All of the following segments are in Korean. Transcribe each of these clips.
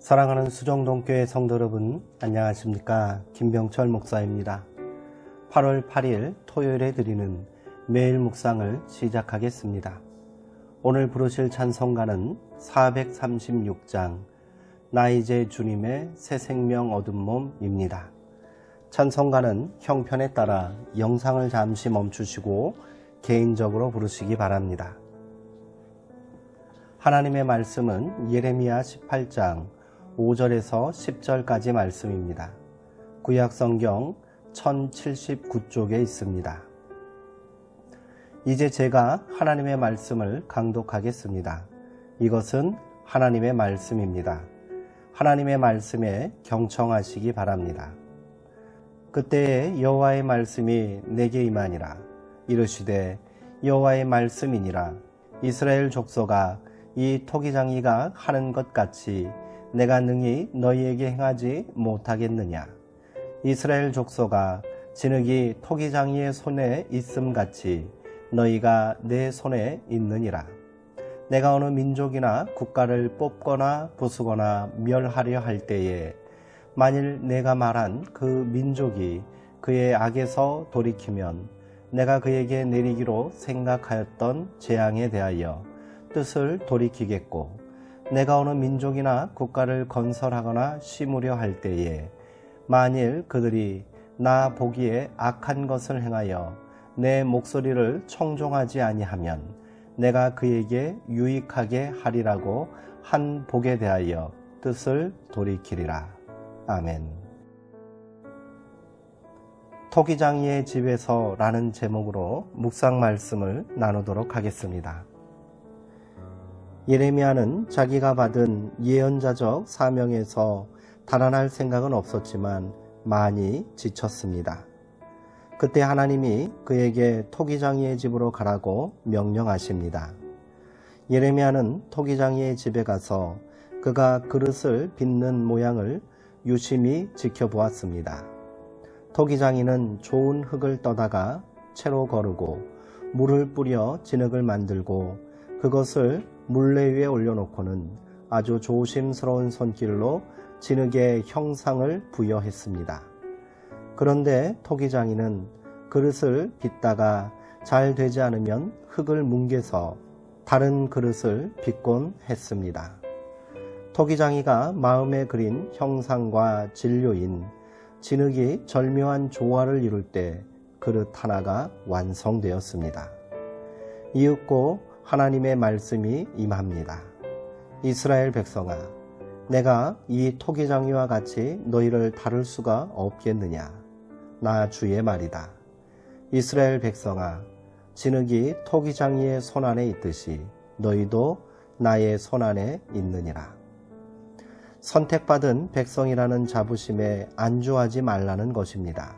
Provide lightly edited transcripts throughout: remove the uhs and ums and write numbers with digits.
사랑하는 수정동교회 성도 여러분, 안녕하십니까? 김병철 목사입니다. 8월 8일 토요일에 드리는 매일 묵상을 시작하겠습니다. 오늘 부르실 찬송가는 436장 나 이제 주님의 새 생명 얻은 몸입니다. 찬송가는 형편에 따라 영상을 잠시 멈추시고 개인적으로 부르시기 바랍니다. 하나님의 말씀은 예레미야 18장 5절에서 10절까지 말씀입니다. 구약성경 1079쪽에 있습니다. 이제 제가 하나님의 말씀을 강독하겠습니다. 이것은 하나님의 말씀입니다. 하나님의 말씀에 경청하시기 바랍니다. 그때에 여호와의 말씀이 내게 임하니라. 이르시되 여호와의 말씀이니라. 이스라엘 족속아, 이 토기장이가 하는 것 같이 내가 능히 너희에게 행하지 못하겠느냐. 이스라엘 족속아, 진흙이 토기장이의 손에 있음같이 너희가 내 손에 있느니라. 내가 어느 민족이나 국가를 뽑거나 부수거나 멸하려 할 때에 만일 내가 말한 그 민족이 그의 악에서 돌이키면 내가 그에게 내리기로 생각하였던 재앙에 대하여 뜻을 돌이키겠고, 내가 어느 민족이나 국가를 건설하거나 심으려 할 때에 만일 그들이 나 보기에 악한 것을 행하여 내 목소리를 청종하지 아니하면 내가 그에게 유익하게 하리라고 한 복에 대하여 뜻을 돌이키리라. 아멘. 토기장이의 집에서 라는 제목으로 묵상 말씀을 나누도록 하겠습니다. 예레미야는 자기가 받은 예언자적 사명에서 달아날 생각은 없었지만 많이 지쳤습니다. 그때 하나님이 그에게 토기장이의 집으로 가라고 명령하십니다. 예레미야는 토기장이의 집에 가서 그가 그릇을 빚는 모양을 유심히 지켜보았습니다. 토기장이는 좋은 흙을 떠다가 채로 거르고 물을 뿌려 진흙을 만들고 그것을 물레 위에 올려놓고는 아주 조심스러운 손길로 진흙의 형상을 부여했습니다. 그런데 토기장이는 그릇을 빚다가 잘 되지 않으면 흙을 뭉개서 다른 그릇을 빚곤 했습니다. 토기장이가 마음에 그린 형상과 진료인 진흙이 절묘한 조화를 이룰 때 그릇 하나가 완성되었습니다. 이윽고 하나님의 말씀이 임합니다. 이스라엘 백성아, 내가 이 토기장이와 같이 너희를 다룰 수가 없겠느냐. 나 주의 말이다. 이스라엘 백성아, 진흙이 토기장이의 손 안에 있듯이 너희도 나의 손 안에 있느니라. 선택받은 백성이라는 자부심에 안주하지 말라는 것입니다.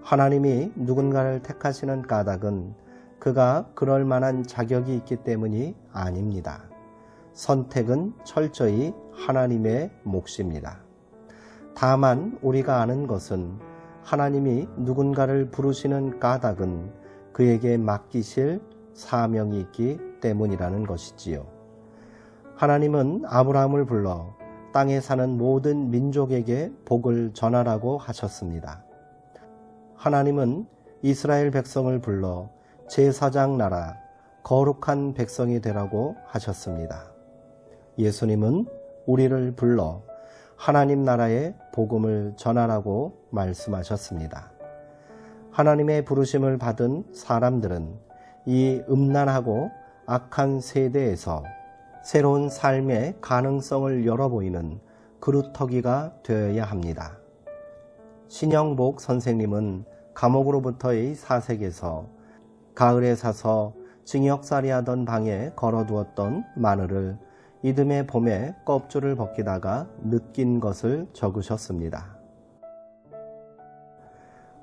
하나님이 누군가를 택하시는 까닭은 그가 그럴 만한 자격이 있기 때문이 아닙니다. 선택은 철저히 하나님의 몫입니다. 다만 우리가 아는 것은 하나님이 누군가를 부르시는 까닭은 그에게 맡기실 사명이 있기 때문이라는 것이지요. 하나님은 아브라함을 불러 땅에 사는 모든 민족에게 복을 전하라고 하셨습니다. 하나님은 이스라엘 백성을 불러 제사장 나라, 거룩한 백성이 되라고 하셨습니다. 예수님은 우리를 불러 하나님 나라의 복음을 전하라고 말씀하셨습니다. 하나님의 부르심을 받은 사람들은 이 음란하고 악한 세대에서 새로운 삶의 가능성을 열어보이는 그루터기가 되어야 합니다. 신영복 선생님은 감옥으로부터의 사색에서 가을에 사서 징역살이 하던 방에 걸어두었던 마늘을 이듬해 봄에 껍질을 벗기다가 느낀 것을 적으셨습니다.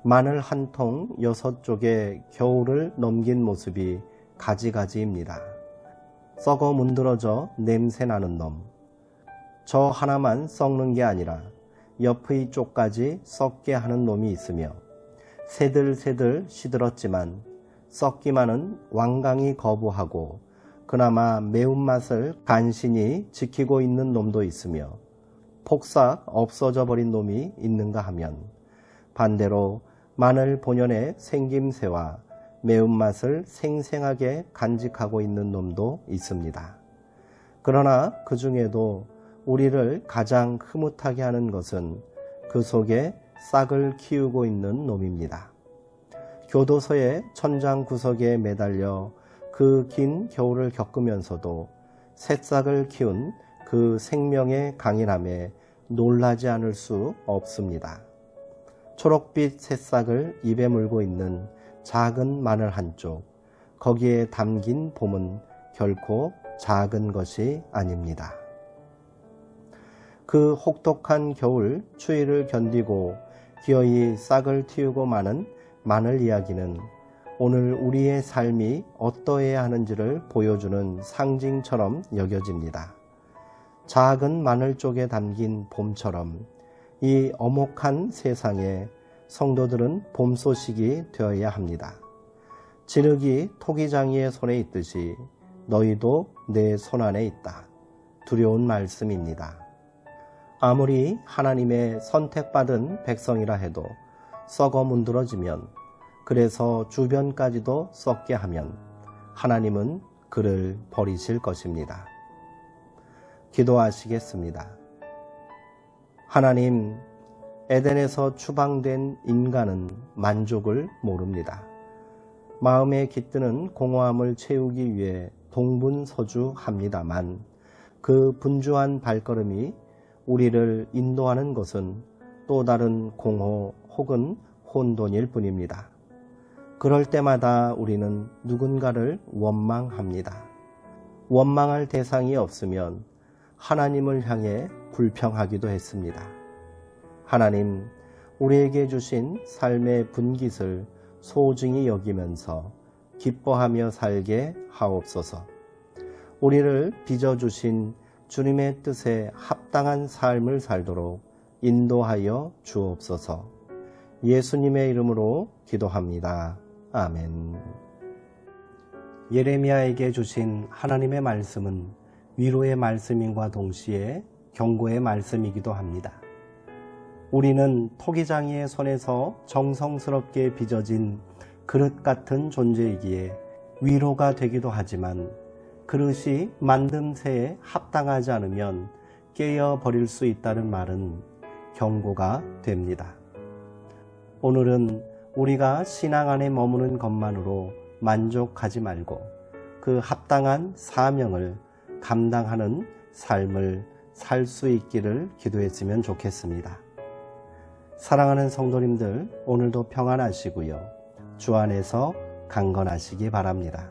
마늘 한 통 6쪽에 겨울을 넘긴 모습이 가지가지입니다. 썩어 문드러져 냄새나는 놈. 저 하나만 썩는 게 아니라 옆의 쪽까지 썩게 하는 놈이 있으며 새들새들 시들었지만 썩기만은 완강히 거부하고 그나마 매운맛을 간신히 지키고 있는 놈도 있으며 폭삭 없어져 버린 놈이 있는가 하면 반대로 마늘 본연의 생김새와 매운맛을 생생하게 간직하고 있는 놈도 있습니다. 그러나 그 중에도 우리를 가장 흐뭇하게 하는 것은 그 속에 싹을 키우고 있는 놈입니다. 교도소의 천장 구석에 매달려 그 긴 겨울을 겪으면서도 새싹을 키운 그 생명의 강인함에 놀라지 않을 수 없습니다. 초록빛 새싹을 입에 물고 있는 작은 마늘 한 쪽, 거기에 담긴 봄은 결코 작은 것이 아닙니다. 그 혹독한 겨울 추위를 견디고 기어이 싹을 틔우고 마는 마늘 이야기는 오늘 우리의 삶이 어떠해야 하는지를 보여주는 상징처럼 여겨집니다. 작은 마늘 쪽에 담긴 봄처럼 이 엄혹한 세상에 성도들은 봄 소식이 되어야 합니다. 진흙이 토기장이의 손에 있듯이 너희도 내 손 안에 있다. 두려운 말씀입니다. 아무리 하나님의 선택받은 백성이라 해도 썩어 문드러지면, 그래서 주변까지도 썩게 하면 하나님은 그를 버리실 것입니다. 기도하시겠습니다. 하나님, 에덴에서 추방된 인간은 만족을 모릅니다. 마음에 깃드는 공허함을 채우기 위해 동분서주합니다만 그 분주한 발걸음이 우리를 인도하는 것은 또 다른 공허 혹은 혼돈일 뿐입니다. 그럴 때마다 우리는 누군가를 원망합니다. 원망할 대상이 없으면 하나님을 향해 불평하기도 했습니다. 하나님, 우리에게 주신 삶의 분깃을 소중히 여기면서 기뻐하며 살게 하옵소서. 우리를 빚어주신 주님의 뜻에 합당한 삶을 살도록 인도하여 주옵소서. 예수님의 이름으로 기도합니다. 아멘. 예레미야에게 주신 하나님의 말씀은 위로의 말씀임과 동시에 경고의 말씀이기도 합니다. 우리는 토기장이의 손에서 정성스럽게 빚어진 그릇 같은 존재이기에 위로가 되기도 하지만 그릇이 만듦새에 합당하지 않으면 깨어버릴 수 있다는 말은 경고가 됩니다. 오늘은 우리가 신앙 안에 머무는 것만으로 만족하지 말고 그 합당한 사명을 감당하는 삶을 살 수 있기를 기도했으면 좋겠습니다. 사랑하는 성도님들, 오늘도 평안하시고요. 주 안에서 강건하시기 바랍니다.